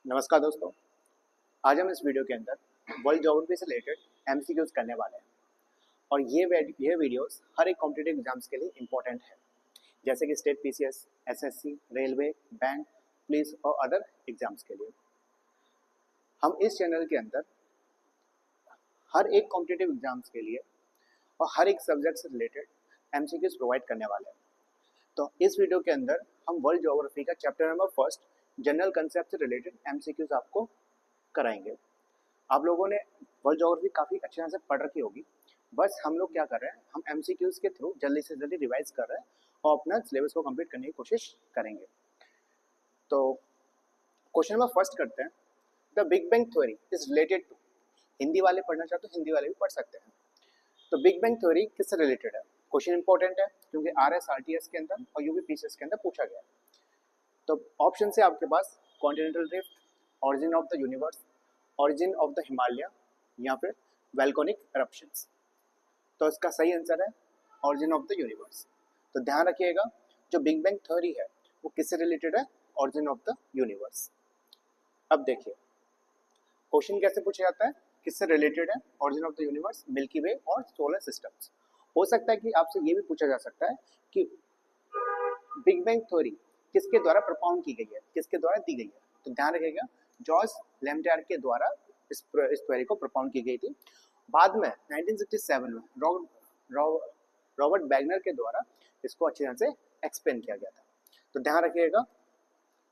नमस्कार दोस्तों। आज हम इस वीडियो के अंदर वर्ल्ड ज्योग्राफी से रिलेटेड एमसीक्यूज करने वाले हैं और ये वीडियोस हर एक कॉम्पिटिटिव एग्जाम्स के लिए इंपॉर्टेंट है, जैसे कि state PCS, SSC, railway, bank, police और अदर एग्जाम्स के लिए। हम इस चैनल के अंदर हर एक कॉम्पिटिटिव एग्जाम्स के लिए और हर एक सब्जेक्ट से रिलेटेड एमसीक्यूज प्रोवाइड करने वाले हैं। तो इस वीडियो के अंदर हम वर्ल्ड ज्योग्राफी का chapter number first general concept से रिलेटेड एमसीक्यूज आपको कराएंगे। आप लोगों ने वर्ल्ड ज्योग्राफी काफ़ी अच्छे तरह से पढ़ रखी होगी, बस हम लोग क्या कर रहे हैं, हम एमसीक्यूज के थ्रू जल्दी से जल्दी रिवाइज कर रहे हैं और अपना सिलेबस को कंप्लीट करने की कोशिश करेंगे। तो क्वेश्चन नंबर फर्स्ट करते हैं। The big bang theory is related to, Hindi वाले पढ़ना चाहते तो हिंदी वाले भी पढ़ सकते हैं। तो बिग बैंग थ्योरी किससे रिलेटेड है? क्वेश्चन इंपॉर्टेंट है क्योंकि RSRTS के अंदर और UPPCS के अंदर पूछा गया है। तो ऑप्शन से आपके पास continental drift, origin of the universe, origin of the Himalaya या फिर वैल्कोनिक eruptions। तो इसका सही आंसर है ऑरिजिन ऑफ द यूनिवर्स। तो ध्यान रखिएगा, जो बिग बैंग थ्योरी है वो किससे रिलेटेड है? Origin of the universe. अब देखिए क्वेश्चन कैसे पूछा जाता है, किससे रिलेटेड है origin of the universe, Milky Way और सोलर सिस्टम्स। हो सकता है कि आपसे ये भी पूछा जा सकता है कि बिग बैंग थ्योरी किसके द्वारा प्रपोन की गई है, किसके द्वारा दी गई है। तो ध्यान रखिएगा, जॉर्ज लैम्डायर के द्वारा इस थ्योरी को प्रपोन की गई थी। बाद में 1967 में रॉबर्ट बैगनर के द्वारा इसको अच्छी तरह से एक्सप्लेन किया गया था। तो ध्यान रखिएगा,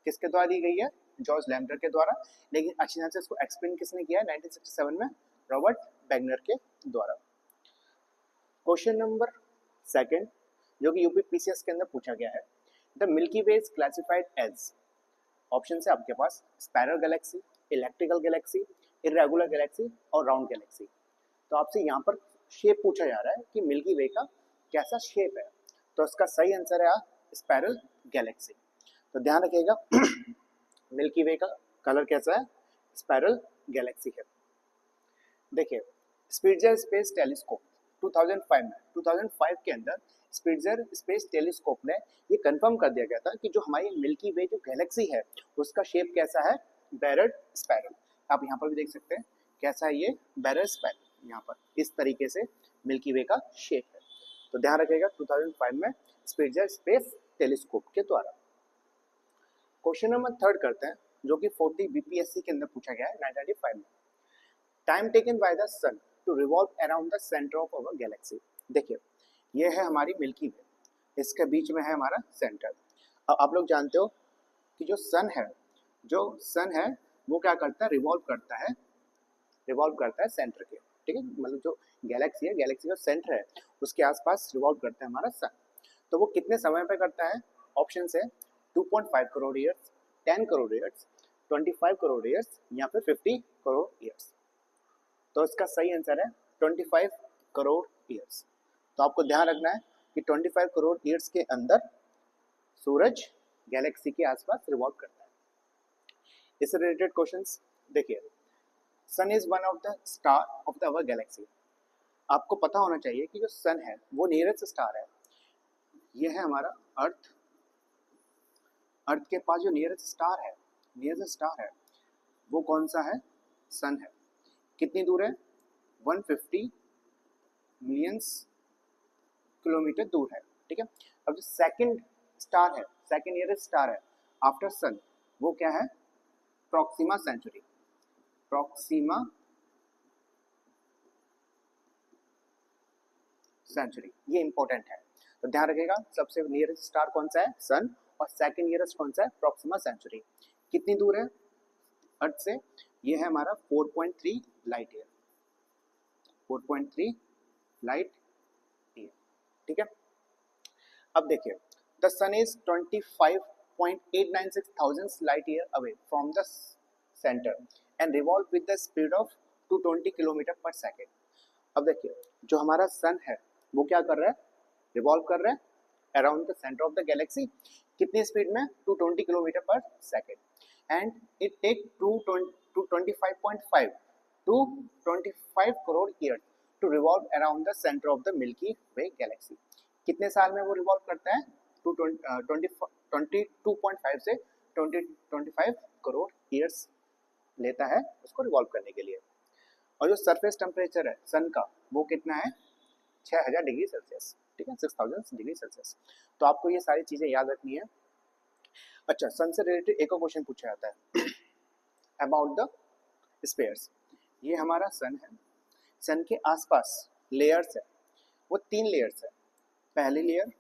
किसके द्वारा दी गई है? जॉर्ज लैम्डायर के द्वारा, लेकिन अच्छी तरह से इसको एक्सप्लेन किसने किया है? 1967 में रॉबर्ट बैगनर के द्वारा। क्वेश्चन नंबर सेकंड, जो कि यूपीपीसीएस के अंदर पूछा गया है। The Milky Way is classified as, option है आपके पास spiral galaxy, electrical galaxy, irregular galaxy और राउंड गैलेक्सी। तो आपसे यहाँ पर शेप पूछा जा रहा है कि मिल्की वे का कैसा शेप है। तो इसका सही आंसर है स्पाइरल गैलेक्सी। तो ध्यान रखिएगा मिल्की वे का कलर कैसा है? स्पाइरल गैलेक्सी है। देखिए स्पिट्जर स्पेस टेलीस्कोप 2005 के अंदर स्पिट्जर स्पेस टेलीस्कोप ने ये कंफर्म कर दिया गया था कि जो हमारी मिल्की वे जो गैलेक्सी है उसका शेप कैसा है? Barred spiral. आप यहाँ पर भी देख सकते हैं कैसा है ये बैरड स्पाइरल। यहाँ पर इस तरीके से मिल्की वे का शेप है। तो ध्यान रखिएगा 2005 में स्पिट्जर स्पेस टेलीस्कोप के द्वारा। क्वेश्चन नंबर थर्ड करते हैं, जो कि 40 BPSC के अंदर पूछा गया है 1995 में। Time taken by the sun to revolve around the centre of our galaxy. देखिए ये है हमारी मिल्की वे, इसके बीच में है हमारा सेंटर। अब आप लोग जानते हो कि जो सन है वो क्या करता है? रिवॉल्व करता है सेंटर के, ठीक है। मतलब जो गैलेक्सी है, गैलेक्सी का सेंटर है उसके आसपास रिवॉल्व करता है हमारा सन। तो वो कितने समय पे करता है? ऑप्शन है 2.5 crore years, 10 crore years, 25 crore years या फिर 50 करोड़ ईयर्स। तो इसका सही आंसर है 25 करोड़ ईयर्स। तो आपको ध्यान रखना है कि 25 करोड़ ईयर्स के अंदर सूरज गैलेक्सी के आसपास रिवॉल्व करता है। इससे रिलेटेड क्वेश्चंस देखिए, sun is one of the star of the our galaxy. आपको पता होना चाहिए कि जो सन है वो नियरेस्ट स्टार है। ये है हमारा अर्थ के पास जो नियरेस्ट स्टार है वो कौन सा है? सन है। कितनी दूर है? 150 मिलियंस किलोमीटर दूर है, ठीक है। अब जो सेकंड नियरेस्ट स्टार है आफ्टर सन, वो क्या है? Proxima Centauri. ये इंपॉर्टेंट है। तो ध्यान रखिएगा, सबसे नियरेस्ट स्टार कौन सा है? सन। और सेकंड नियरेस्ट कौन सा है? Proxima Centauri. कितनी दूर है अर्थ से? ये है हमारा 4.3 लाइट ईयर, 4.3 लाइट ईयर, ठीक है। अब देखिए the sun is 25.896 thousand light year away from the centre and revolve with the speed of 220 kilometre per second. अब देखिए जो हमारा सन है वो क्या कर रहा है? रिवॉल्व कर रहा है around the centre of the galaxy. कितनी स्पीड में? 220 kilometre per second. And it take 25.5 to 25 crore year to revolve around the centre of the Milky Way galaxy. कितने साल में वो रिवॉल्व करता है? 22.5 से 25 करोड़ ईयर्स लेता है उसको रिवॉल्व करने के लिए। और जो सरफेस टेम्परेचर है सन का वो कितना है 6000 डिग्री सेल्सियस, ठीक है 6000 डिग्री सेल्सियस। तो आपको ये सारी चीजें याद रखनी है। अच्छा, सन से रिलेटेड एक और क्वेश्चन पूछा जाता है अबाउट द स्पेयर्स। ये हमारा सन है, सन के आसपास लेयर्स है, वो 3 लेयर्स है, पहली लेयर,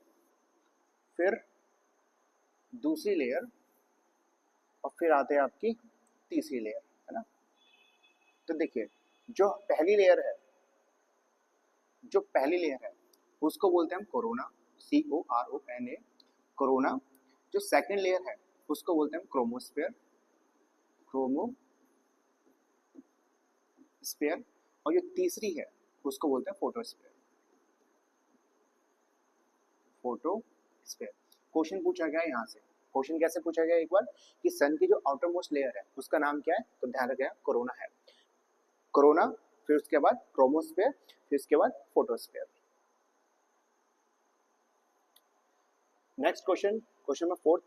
फिर दूसरी लेयर, और फिर आते हैं आपकी तीसरी लेयर, है ना। तो देखिए जो पहली लेयर है, जो पहली लेयर है उसको बोलते हैं हम कोरोना, CORONA, कोरोना। जो सेकंड लेयर है उसको बोलते हैं हम क्रोमोस्फेयर, क्रोमोस्फेयर। और जो तीसरी है उसको बोलते हैं फोटोस्फेयर, फोटोस्फेयर। क्वेश्चन पूछा गया यहाँ से, क्वेश्चन कैसे पूछा गया एक बार कि सन की जो आउटर मोस्ट लेयर है उसका नाम क्या है, तो ध्यान रखिएगा कोरोना है, कोरोना, फिर उसके बाद क्रोमोस्फेयर, फिर उसके बाद photosphere. Next question, question number 4,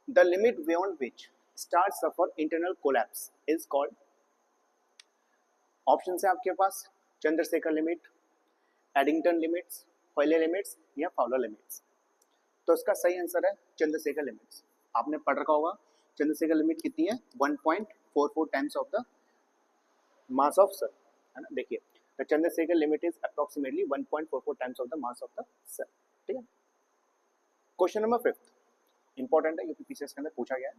the limit beyond which stars suffer internal collapse is called. Option है आपके पास Chandrasekhar limit, Eddington limits, Hoyle limits या फाउलर लिमिट्स। तो इसका सही आंसर है चंद्रशेखर लिमिट्स। आपने पढ़ रखा होगा चंद्रशेखर लिमिट कितनी है, 1.44 times of the mass of sun, है ना। देखिए the Chandrasekhar limit is approximately 1.44 times of the mass of the sun, ठीक है। क्वेश्चन नंबर 5 इंपॉर्टेंट है, यूपी पीसीएस के अंदर पूछा गया है।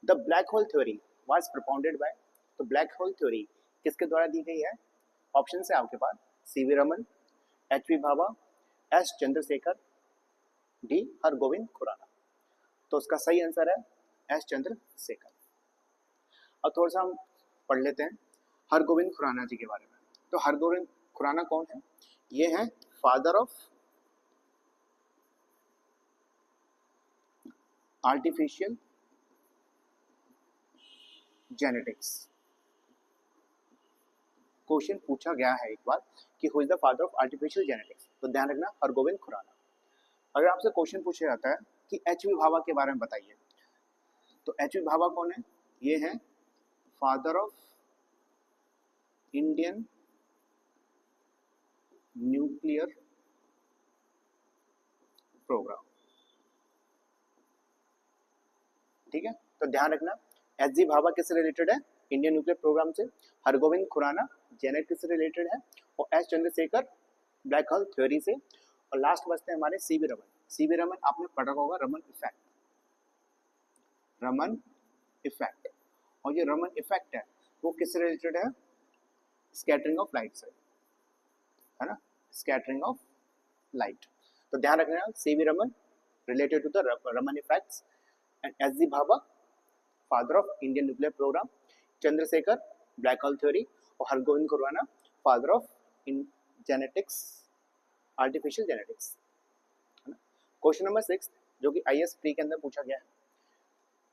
The black hole theory was propounded by. तो ब्लैक होल थ्योरी किसके द्वारा दी गई है, ऑप्शन है आपके पास CV Raman, HV Bhabha, S Chandrasekhar, D Hargobind Khorana. तो उसका सही आंसर है एस चंद्रशेखर। अब थोड़ा सा हम पढ़ लेते हैं हरगोविंद खुराना जी के बारे में। तो हरगोविंद खुराना कौन है, ये है father of artificial genetics. Question पूछा गया है एक बार कि who is the father of artificial genetics, तो ध्यान रखना हरगोविंद खुराना। अगर आपसे क्वेश्चन पूछा जाता है कि एचवी भाभा के बारे में बताइए, तो एचवी भाभा कौन है, ये है father of Indian nuclear programme, ठीक है। तो ध्यान रखना एच जी भाभा किससे रिलेटेड है, इंडियन न्यूक्लियर प्रोग्राम से, हरगोविंद खुराना जेनेटिक्स से रिलेटेड है, और S Chandrashekhar black hole theory से, और लास्ट बचते हैं हमारे सीवी रमन। सीवी रमन आपने पढ़ा होगा रमन इफेक्ट, रमन इफेक्ट। और ये रमन इफेक्ट है वो किससे रिलेटेड है, स्कैटरिंग ऑफ लाइट से, है ना, स्कैटरिंग ऑफ लाइट। तो ध्यान रखना CV Raman related to the Raman effects, and S G Bhabha father of Indian nuclear programme, Chandrasekhar black hole theory, और Hargobind Khorana father of in genetics, artificial genetics, है ना। क्वेश्चन नंबर 6 जो कि IAS प्री के अंदर पूछा गया है,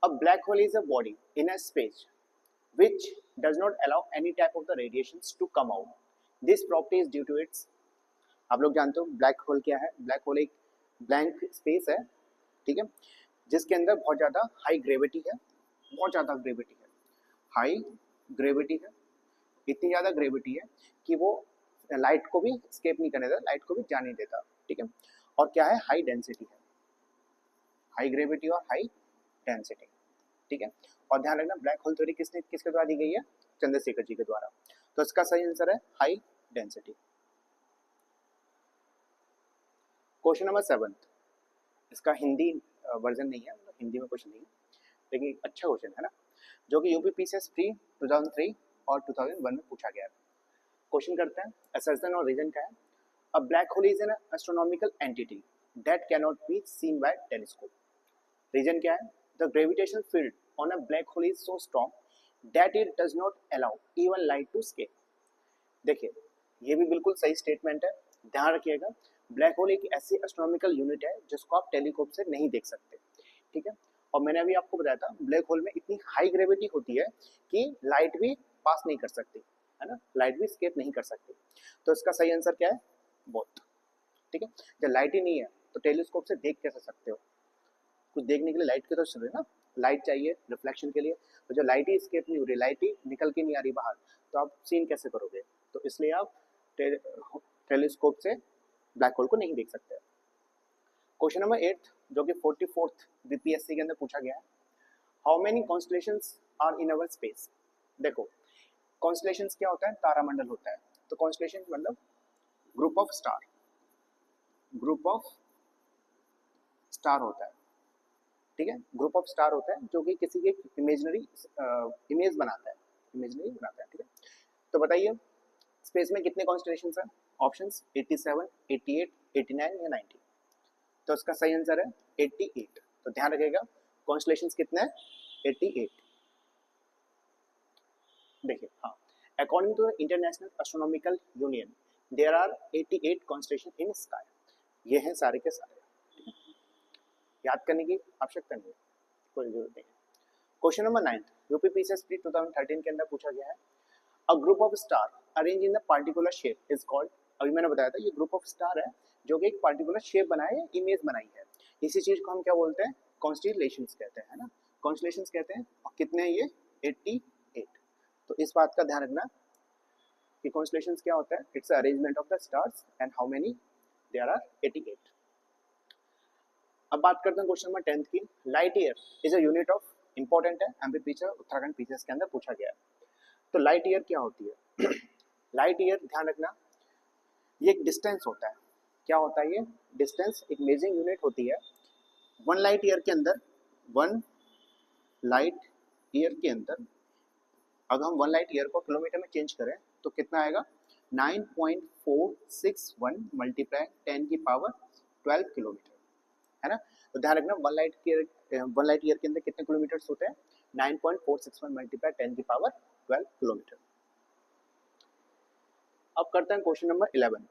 a black hole is a body in a space which does not allow any type of the radiations to come out. This property is due to its, आप लोग जानते हो ब्लैक होल क्या है, ब्लैक होल एक blank space है, ठीक है, जिसके अंदर बहुत ज़्यादा हाई ग्रेविटी है, बहुत ज़्यादा ग्रेविटी है, हाई ग्रेविटी है, इतनी ज़्यादा ग्रेविटी है कि वो लाइट को भी स्केप नहीं करने देता, लाइट को भी जाने देता, ठीक है। और क्या है, हाई डेंसिटी है, हाई ग्रेविटी और हाई डेंसिटी, ठीक है। और ध्यान रखना ब्लैक होल थ्योरी किसके द्वारा दी गई है, चंद्रशेखर जी के द्वारा। तो इसका सही आंसर है हाई डेंसिटी। क्वेश्चन नंबर 7, इसका हिंदी वर्जन नहीं है, हिंदी में क्वेश्चन नहीं है, लेकिन अच्छा क्वेश्चन है ना, जो कि यूपी पीसीएस प्री 2003 और 2001 में पूछा गया है। क्वेश्चन करते हैं, असर्शन और रीजन क्या है। A black hole is an astronomical entity that can not be seen by telescope. Reason क्या है, the gravitational field on a black hole is so strong that it does not allow even light to escape। देखिए ये भी बिल्कुल सही statement है, ध्यान रखिएगा ब्लैक होल एक ऐसी एस्ट्रोनॉमिकल यूनिट है जिसको आप टेलीस्कोप से नहीं देख सकते, ठीक है। और मैंने अभी आपको बताया था ब्लैक होल में इतनी हाई ग्रेविटी होती है कि लाइट भी पास नहीं कर सकती, है ना, लाइट भी एस्केप नहीं कर सकती। तो इसका सही आंसर क्या है, बोथ, ठीक है। जब लाइट ही नहीं है तो टेलीस्कोप से देख कैसे सकते हो, कुछ देखने के लिए लाइट की तो जरूरत है ना, लाइट चाहिए रिफ्लेक्शन के लिए, तो जो लाइट ही स्केप नहीं हो रही, लाइट ही निकल के नहीं आ रही बाहर, तो आप सीन कैसे करोगे? तो इसलिए आप टेलीस्कोप से ब्लैक होल को नहीं देख सकते। क्वेश्चन नंबर 8 जो कि 44th बीपीएससी के अंदर पूछा गया है, how many constellations are in our space. देखो कॉन्स्टलेशंस क्या होता है? तारामंडल होता है। तो कॉन्स्टलेशन मतलब group of star, group of star होता है, ठीक है, ग्रुप ऑफ स्टार होता है जो कि किसी के इमेजनरी इमेज बनाता है, इमेजनरी बनाता है, ठीक है। तो बताइए स्पेस में कितने कॉन्स्टलेशंस हैं? ऑप्शंस 87, 88, 89 या 90। तो इसका सही आंसर है 88। तो ध्यान रखिएगा कॉन्स्टलेशंस कितने हैं? 88। देखिए हाँ, according to the International Astronomical Union there are 88 constellation in sky. ये हैं सारे के सारे, याद करने की आवश्यकता नहीं है, कोई जरूरत नहीं है। क्वेश्चन नंबर 9 यूपीपीसीएसटी 2013 के अंदर पूछा गया है, अ group of star arrange in the particular shape is called. अभी मैंने बताया था ये ग्रुप ऑफ स्टार है जो कि एक पार्टिकुलर शेप बनाए, इमेज बनाई है, इसी चीज को हम क्या बोलते हैं? कॉन्स्टलेशंस कहते हैं, है ना, कॉन्स्टलेशंस कहते हैं। और कितने हैं ये? 88। तो इस बात का ध्यान रखना कि कॉन्स्टलेशंस क्या होता है? It's arrangement of the stars and how many there are 88। अब बात करते हैं क्वेश्चन नंबर 10 की, light year is a unit of, important है, एमपी टीचर उत्तराखंड पीसीएस के अंदर पूछा गया है। तो लाइट ईयर क्या होती है? लाइट ईयर ध्यान रखना ये एक डिस्टेंस होता है। क्या होता है ये? डिस्टेंस एक मेजरिंग यूनिट होती है। 1 लाइट ईयर के अंदर, 1 लाइट ईयर के अंदर अगर हम 1 लाइट ईयर को किलोमीटर में चेंज करें तो कितना आएगा? 9.461 मल्टीप्लाई 10 की पावर 12 किलोमीटर, है ना। तो ध्यान रखना 1 लाइट ईयर के अंदर कितने किलोमीटर्स होते हैं? 9.461 मल्टीप्लाई 10 की पावर 12 किलोमीटर। अब करते हैं क्वेश्चन नंबर 11।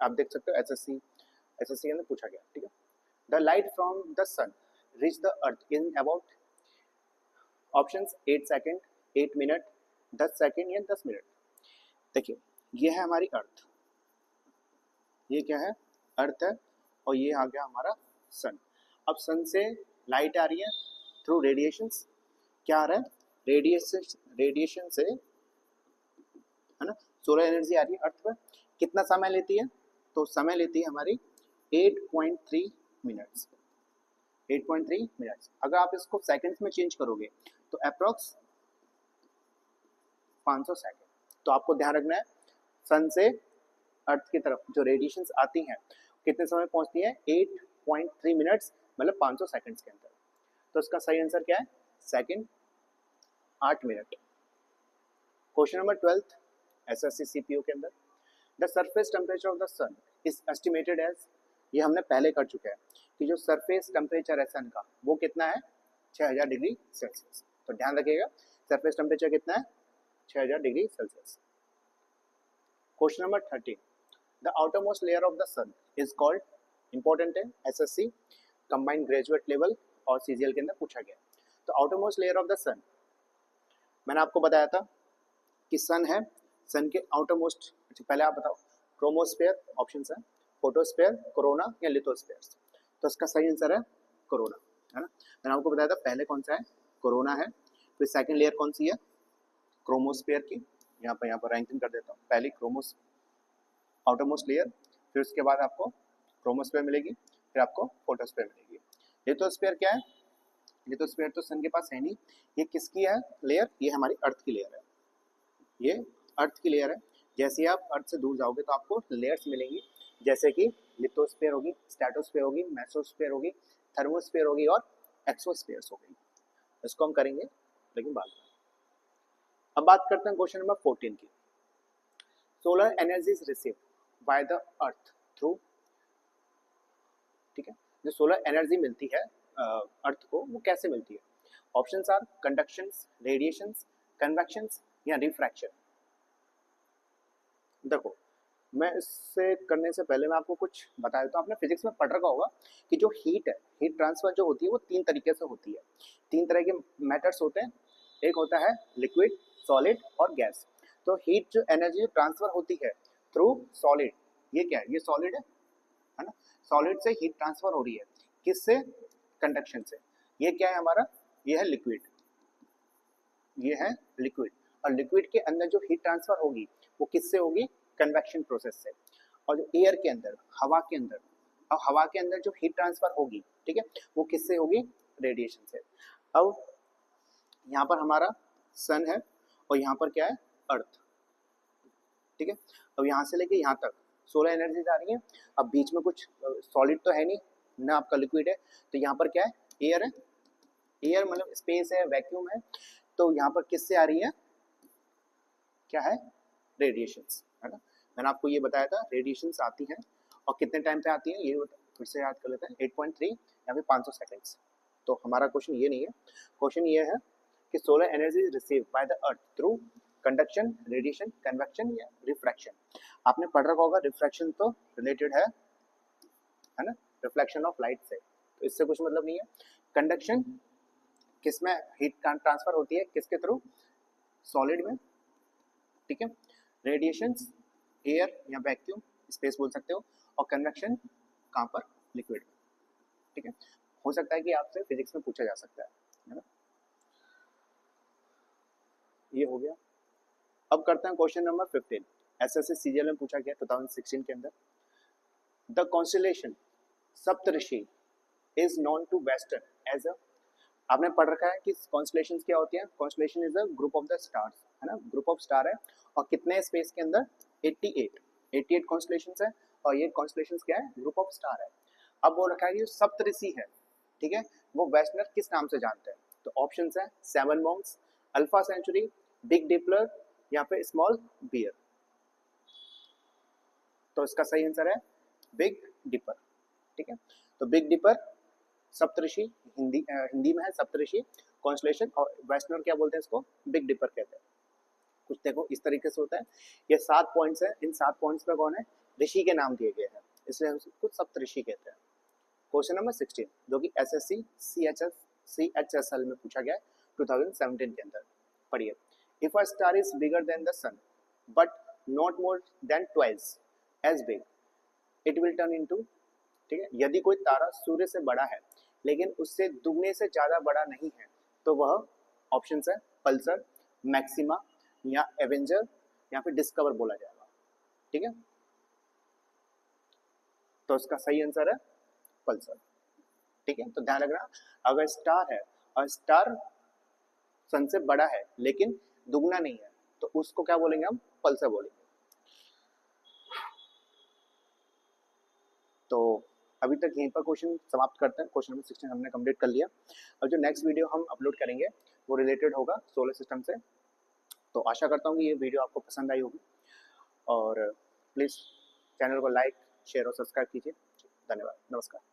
आप देख सकते हो एसएससी के अंदर पूछा गया, ठीक है। The light from the sun reach the earth in about, options 8 second, 8 minute, 10 second या 10 मिनट। देखिए ये है हमारी अर्थ, ये क्या है? अर्थ है, और ये आ गया हमारा सन। अब सन से लाइट आ रही है थ्रू रेडिएशंस, क्या आ रहा है? रेडिएशन से, है ना, सोलर एनर्जी आ रही है अर्थ पर। कितना समय लेती है? तो समय लेती है हमारी 8.3 मिनट्स, 8.3 मिनट्स। अगर आप इसको सेकंड्स में चेंज करोगे तो अप्रॉक्स 500 सेकंड। तो आपको ध्यान रखना है सन से अर्थ की तरफ जो रेडिएशंस आती हैं कितने समय पहुंचती है? 8.3 मिनट्स, मतलब 500 सेकंड्स के अंदर। तो इसका सही आंसर क्या है? Second 8 minute. Question number 12 SSC CPU के अंदर, the surface temperature of the sun is estimated as, ये हमने पहले कर चुके हैं कि जो सरफेस टेम्परेचर है सन का वो कितना है? 6000 डिग्री सेल्सियस। तो ध्यान रखिएगा सरफेस टेम्परेचर कितना है? 6000 degree Celsius. Question number 13, the outermost layer of the sun is called, important है, एसएससी कंबाइंड ग्रेजुएट लेवल और सीजीएल के अंदर पूछा गया। तो outermost layer of the sun, मैंने आपको बताया था कि सन है, सन के आउटरमोस्ट, पहले आप बताओ, क्रोमोस्फेयर ऑप्शन है, फोटोस्फेयर, कोरोना या लिथोस्फेयर। तो इसका सही आंसर है कोरोना, है ना। मैंने आपको बताया था पहले कौन सा है? कोरोना है। फिर सेकंड लेयर कौन सी है? क्रोमोस्फेयर की, यहाँ पर रैंकिंग कर देता हूँ। पहली क्रोमोस आउटरमोस्ट लेयर, फिर उसके बाद आपको क्रोमोस्फेयर मिलेगी, फिर आपको फोटोस्फेयर मिलेगी। लिथोस्फेयर क्या है? लिथोस्फेयर तो सन के पास है नहीं। ये किसकी है लेयर? ये हमारी अर्थ की लेयर है, ये अर्थ की लेयर है। जैसे आप अर्थ से दूर जाओगे तो आपको लेयर्स मिलेंगी, जैसे कि लिथोस्फेयर होगी, स्ट्रेटोस्फेयर होगी, मेसोस्फेयर होगी, थर्मोस्फेयर होगी और एक्सोस्फेयर होगी। इसको हम करेंगे लेकिन बाद में। अब बात करते हैं क्वेश्चन नंबर 14 की, solar energy is received by the earth through, ठीक है, जो सोलर एनर्जी मिलती है अर्थ को वो कैसे मिलती है? ऑप्शंस आर कंडक्शंस, रेडिएशंस, कन्वेक्शंस या रिफ्रैक्शन। देखो मैं इससे करने से पहले मैं आपको कुछ बताया, तो आपने फिजिक्स में पढ़ रखा होगा कि जो हीट है, हीट ट्रांसफर जो होती है वो 3 तरीके से होती है। 3 तरह के मैटर्स होते हैं, एक होता है लिक्विड, सॉलिड और गैस। तो हीट जो एनर्जी ट्रांसफर होती है थ्रू सॉलिड, ये क्या है? ये सॉलिड है ना। सॉलिड से हीट ट्रांसफर हो रही है, किससे? कंडक्शन से। ये क्या है हमारा? ये है लिक्विड, ये है लिक्विड, और लिक्विड के अंदर जो हीट ट्रांसफर होगी वो किससे होगी, कन्वेक्शन प्रोसेस से। और जो एयर के अंदर, हवा के अंदर, और हवा के अंदर जो हीट ट्रांसफर होगी, ठीक है, वो किससे होगी, रेडिएशन से। अब यहाँ पर हमारा सन है और यहाँ पर क्या है, अर्थ, ठीक है। अब यहाँ से लेके यहाँ तक सोलर एनर्जी जा रही है। अब बीच में कुछ सॉलिड तो है नहीं ना, आपका लिक्विड है, तो यहाँ पर क्या है, एयर है, एयर मतलब स्पेस है, वैक्यूम है, तो यहाँ पर किससे आ रही है, क्या है, रेडिएशंस, है ना। मैंने आपको ये बताया था रेडिएशंस आती हैं और कितने टाइम पे आती है, ये फिर से याद कर लेते हैं, 8.3 या फिर 500 सेकेंड्स। तो हमारा क्वेश्चन ये नहीं है, क्वेश्चन ये है कि solar energy receive by the earth through conduction, radiation, convection या रिफ्रैक्शन। आपने पढ़ रखा होगा, रिफ्रैक्शन तो रिलेटेड है ना, रिफ्लेक्शन ऑफ लाइट से, तो इससे कुछ मतलब नहीं है। कंडक्शन किसमें हीट ट्रांसफर होती है, किसके थ्रू, सॉलिड में, ठीक है। रेडिएशंस एयर या वैक्यूम, स्पेस बोल सकते हो, और कन्वेक्शन कहाँ पर, लिक्विड, ठीक है। हो सकता है कि आपसे फिजिक्स में पूछा जा सकता है ना। ये हो गया। अब करते हैं क्वेश्चन नंबर 15। एसएससी सीजीएल में पूछा गया 2016 के अंदर। The constellation Saptarishi is known to western as a, आपने पढ़ रखा है कि कॉन्स्टेलेशन क्या होती है, constellation is a group of the stars, है ना, ग्रुप ऑफ स्टार है, और कितने स्पेस के अंदर, 88 कॉन्स्टेलेशंस है, और ये कॉन्स्टेलेशंस क्या है, ग्रुप ऑफ स्टार है। अब बोल रखा है कि सप्तऋषि है, ठीक है, वो वेस्टर्नर किस नाम से जानते हैं, तो ऑप्शंस है 7 मॉन्क्स, अल्फा सेंचुरी, बिग डिपलर या फिर स्मॉल बियर। तो इसका सही आंसर है बिग डिपर, ठीक है। तो बिग डिपर सप्तऋषि, हिंदी में है सप्तऋषि कॉन्स्टेलेशन, और वेस्टर्नर क्या बोलते हैं इसको, बिग डिपर कहते हैं। कुछ देखो इस तरीके से होता है, ये 7 पॉइंट्स है, इन 7 पॉइंट्स पे कौन है, ऋषि के नाम दिए गए हैं, इसलिए हम इसको सप्तऋषि कहते हैं। क्वेश्चन नंबर 16 जो कि एसएससी सीएचएसएल में पूछा गया है 2017 के अंदर, पढ़िए। If a star is bigger than the sun but not more than twice as big it will turn into, ठीक है, यदि कोई तारा सूर्य से बड़ा है लेकिन उससे दुगने से ज्यादा बड़ा नहीं है तो वह, ऑप्शन है पल्सर, मैक्सिमा या एवेंजर या फिर डिस्कवर बोला जाएगा, ठीक है। तो इसका सही आंसर है पल्सर, ठीक है। तो ध्यान रखना, अगर स्टार है और स्टार सन से बड़ा है लेकिन दुगना नहीं है तो उसको क्या बोलेंगे, हम पल्सर बोलेंगे। तो अभी तक यहीं पर क्वेश्चन समाप्त करते हैं, क्वेश्चन नंबर 16 हमने कंप्लीट कर लिया, और जो नेक्स्ट वीडियो हम अपलोड करेंगे वो रिलेटेड होगा सोलर सिस्टम से। तो आशा करता हूँ कि ये वीडियो आपको पसंद आई होगी, और प्लीज़ चैनल को लाइक, शेयर और सब्सक्राइब कीजिए। धन्यवाद, नमस्कार।